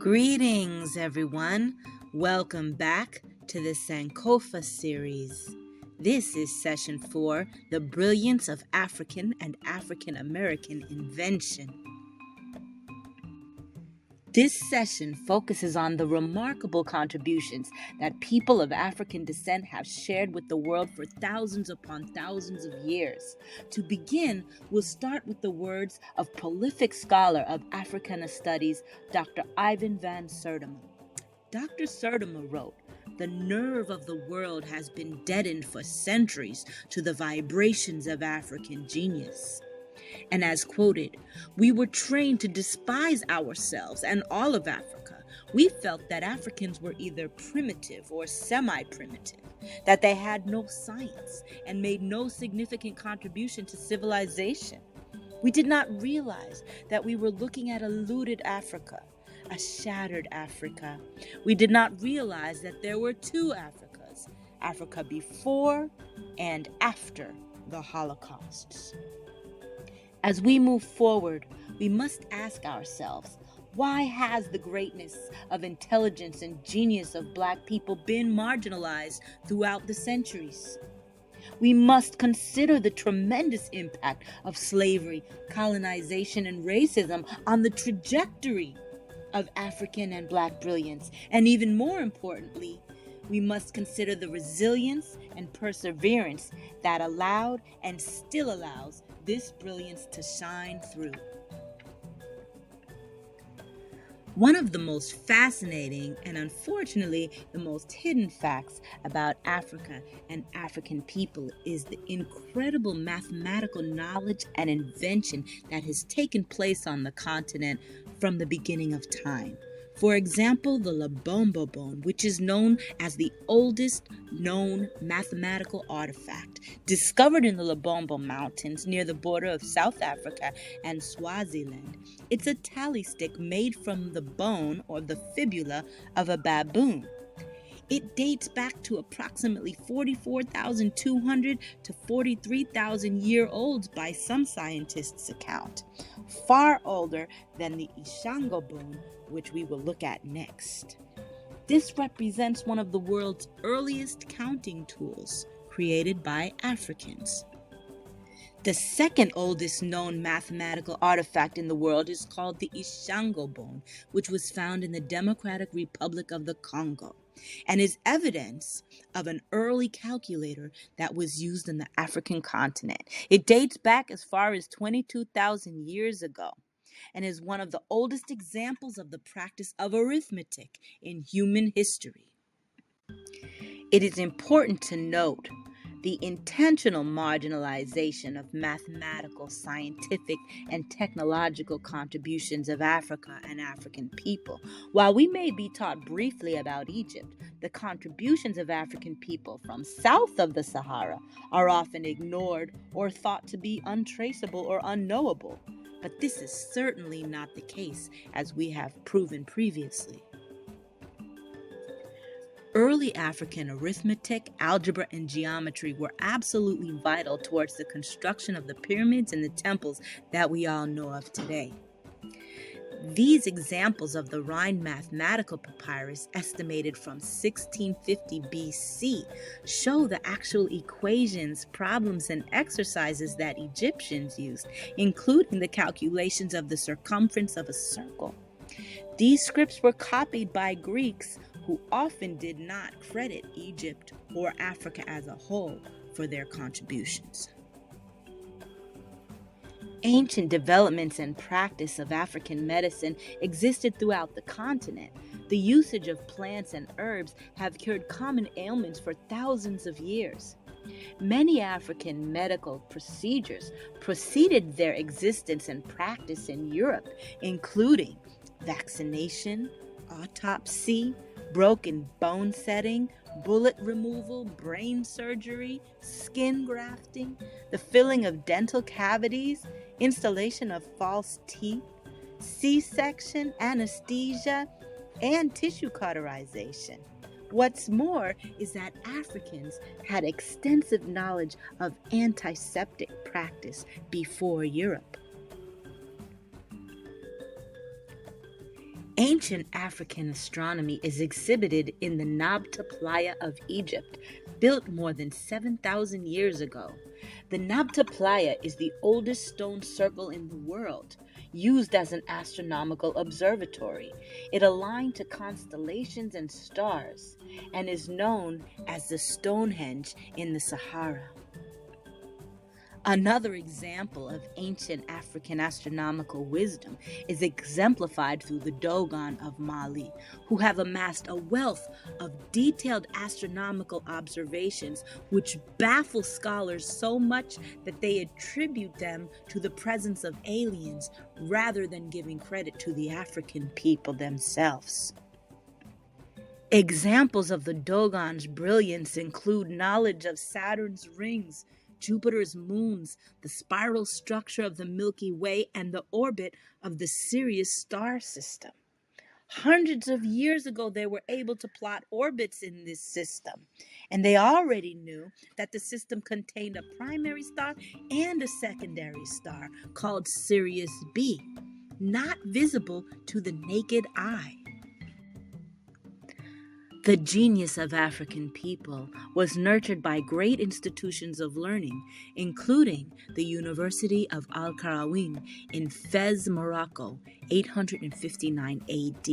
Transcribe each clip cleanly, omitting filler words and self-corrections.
Greetings, everyone. Welcome back to the Sankofa series. This is session 4, The Brilliance of African and African American Invention. This session focuses on the remarkable contributions that people of African descent have shared with the world for thousands upon thousands of years. To begin, we'll start with the words of prolific scholar of Africana Studies, Dr. Ivan van Sertima. Dr. Sertima wrote, "The nerve of the world has been deadened for centuries to the vibrations of African genius." And as quoted, "We were trained to despise ourselves and all of Africa. We felt that Africans were either primitive or semi-primitive, that they had no science and made no significant contribution to civilization. We did not realize that we were looking at a looted Africa, a shattered Africa. We did not realize that there were two Africas, Africa before and after the Holocausts." As we move forward, we must ask ourselves, why has the greatness of intelligence and genius of Black people been marginalized throughout the centuries? We must consider the tremendous impact of slavery, colonization, and racism on the trajectory of African and Black brilliance. And even more importantly, we must consider the resilience and perseverance that allowed and still allows this brilliance to shine through. One of the most fascinating and unfortunately the most hidden facts about Africa and African people is the incredible mathematical knowledge and invention that has taken place on the continent from the beginning of time. For example, the Lubombo bone, which is known as the oldest known mathematical artifact, discovered in the Lubombo Mountains near the border of South Africa and Swaziland. It's a tally stick made from the bone or the fibula of a baboon. It dates back to approximately 44,200 to 43,000-year-olds by some scientists' account, far older than the Ishango bone, which we will look at next. This represents one of the world's earliest counting tools created by Africans. The second oldest known mathematical artifact in the world is called the Ishango bone, which was found in the Democratic Republic of the Congo, and is evidence of an early calculator that was used on the African continent. It dates back as far as 22,000 years ago and is one of the oldest examples of the practice of arithmetic in human history. It is important to note the intentional marginalization of mathematical, scientific, and technological contributions of Africa and African people. While we may be taught briefly about Egypt, the contributions of African people from south of the Sahara are often ignored or thought to be untraceable or unknowable. But this is certainly not the case, as we have proven previously. Early African arithmetic, algebra, and geometry were absolutely vital towards the construction of the pyramids and the temples that we all know of today. These examples of the Rhine mathematical papyrus, estimated from 1650 BC, show the actual equations, problems, and exercises that Egyptians used, including the calculations of the circumference of a circle. These scripts were copied by Greeks, who often did not credit Egypt or Africa as a whole for their contributions. Ancient developments and practice of African medicine existed throughout the continent. The usage of plants and herbs have cured common ailments for thousands of years. Many African medical procedures preceded their existence and practice in Europe, including vaccination, autopsy, broken bone setting, bullet removal, brain surgery, skin grafting, the filling of dental cavities, installation of false teeth, C-section, anesthesia, and tissue cauterization. What's more is that Africans had extensive knowledge of antiseptic practice before Europe. Ancient African astronomy is exhibited in the Nabta Playa of Egypt, built more than 7,000 years ago. The Nabta Playa is the oldest stone circle in the world, used as an astronomical observatory. It aligned to constellations and stars, and is known as the Stonehenge in the Sahara. Another example of ancient African astronomical wisdom is exemplified through the Dogon of Mali, who have amassed a wealth of detailed astronomical observations which baffle scholars so much that they attribute them to the presence of aliens rather than giving credit to the African people themselves. Examples of the Dogon's brilliance include knowledge of Saturn's rings, Jupiter's moons, the spiral structure of the Milky Way, and the orbit of the Sirius star system. Hundreds of years ago, they were able to plot orbits in this system, and they already knew that the system contained a primary star and a secondary star called Sirius B, not visible to the naked eye. The genius of African people was nurtured by great institutions of learning, including the University of Al-Qarawiyyin in Fez, Morocco, 859 AD.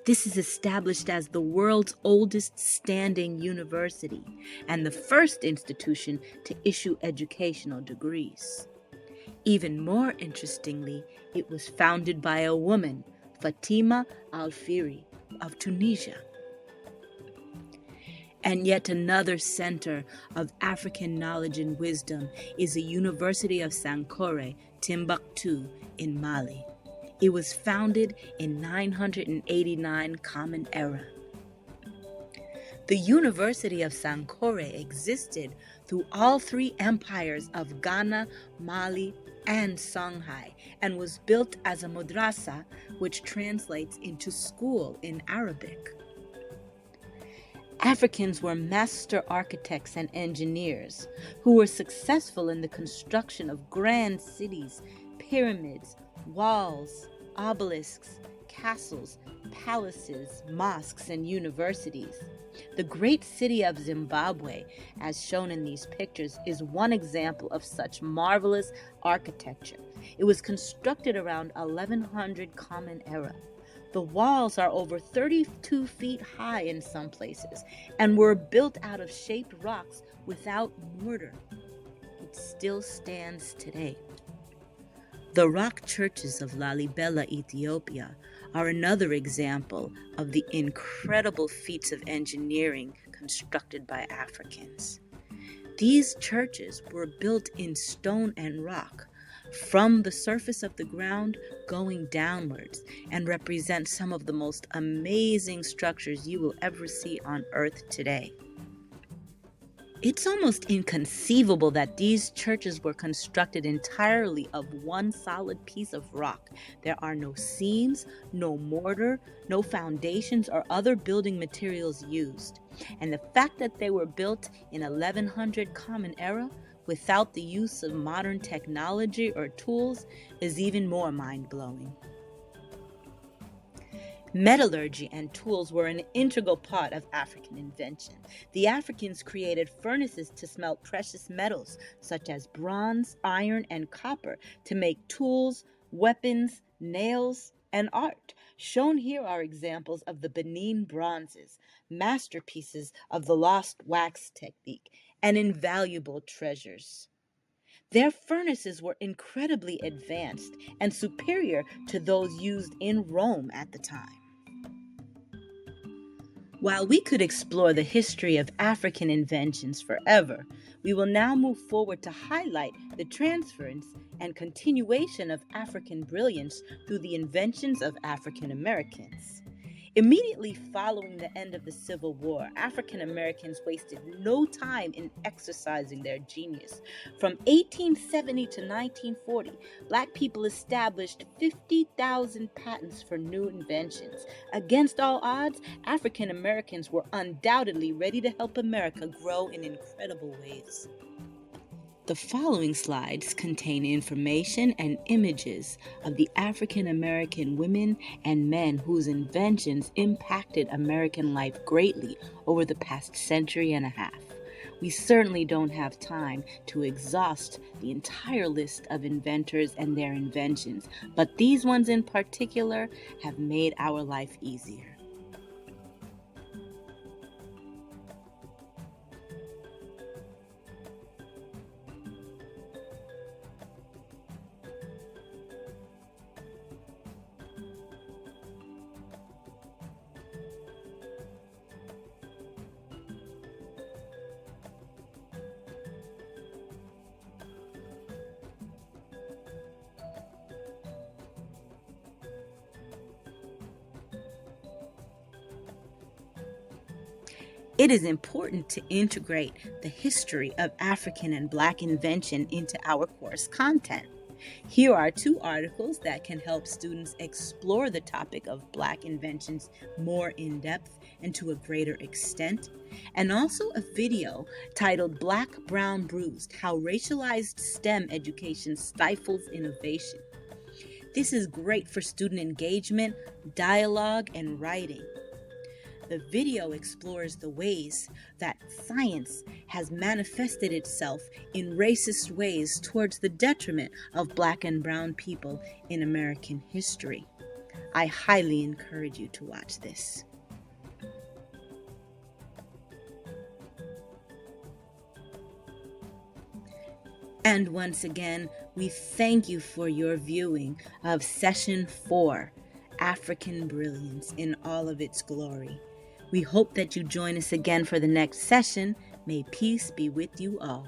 This is established as the world's oldest standing university and the first institution to issue educational degrees. Even more interestingly, it was founded by a woman, Fatima Al-Firi of Tunisia. And yet another center of African knowledge and wisdom is the University of Sankore, Timbuktu, in Mali. It was founded in 989 Common Era. The University of Sankore existed through all three empires of Ghana, Mali, and Songhai, and was built as a madrasa, which translates into school in Arabic. Africans were master architects and engineers who were successful in the construction of grand cities, pyramids, walls, obelisks, castles, palaces, mosques, and universities. The great city of Zimbabwe, as shown in these pictures, is one example of such marvelous architecture. It was constructed around 1100 Common Era. The walls are over 32 feet high in some places and were built out of shaped rocks without mortar. It still stands today. The rock churches of Lalibela, Ethiopia, are another example of the incredible feats of engineering constructed by Africans. These churches were built in stone and rock, from the surface of the ground going downwards, and represent some of the most amazing structures you will ever see on Earth today. It's almost inconceivable that these churches were constructed entirely of one solid piece of rock. There are no seams, no mortar, no foundations or other building materials used. And the fact that they were built in 1100 Common Era without the use of modern technology or tools is even more mind-blowing. Metallurgy and tools were an integral part of African invention. The Africans created furnaces to smelt precious metals such as bronze, iron, and copper to make tools, weapons, nails, and art. Shown here are examples of the Benin bronzes, masterpieces of the lost wax technique, and invaluable treasures. Their furnaces were incredibly advanced and superior to those used in Rome at the time. While we could explore the history of African inventions forever, we will now move forward to highlight the transference and continuation of African brilliance through the inventions of African Americans. Immediately following the end of the Civil War, African Americans wasted no time in exercising their genius. From 1870 to 1940, Black people established 50,000 patents for new inventions. Against all odds, African Americans were undoubtedly ready to help America grow in incredible ways. The following slides contain information and images of the African American women and men whose inventions impacted American life greatly over the past century and a half. We certainly don't have time to exhaust the entire list of inventors and their inventions, but these ones in particular have made our life easier. It is important to integrate the history of African and Black invention into our course content. Here are 2 articles that can help students explore the topic of Black inventions more in depth and to a greater extent, and also a video titled Black, Brown, Bruised: How Racialized STEM Education Stifles Innovation. This is great for student engagement, dialogue, and writing. The video explores the ways that science has manifested itself in racist ways towards the detriment of Black and brown people in American history. I highly encourage you to watch this. And once again, we thank you for your viewing of Session 4, African Brilliance in all of its glory. We hope that you join us again for the next session. May peace be with you all.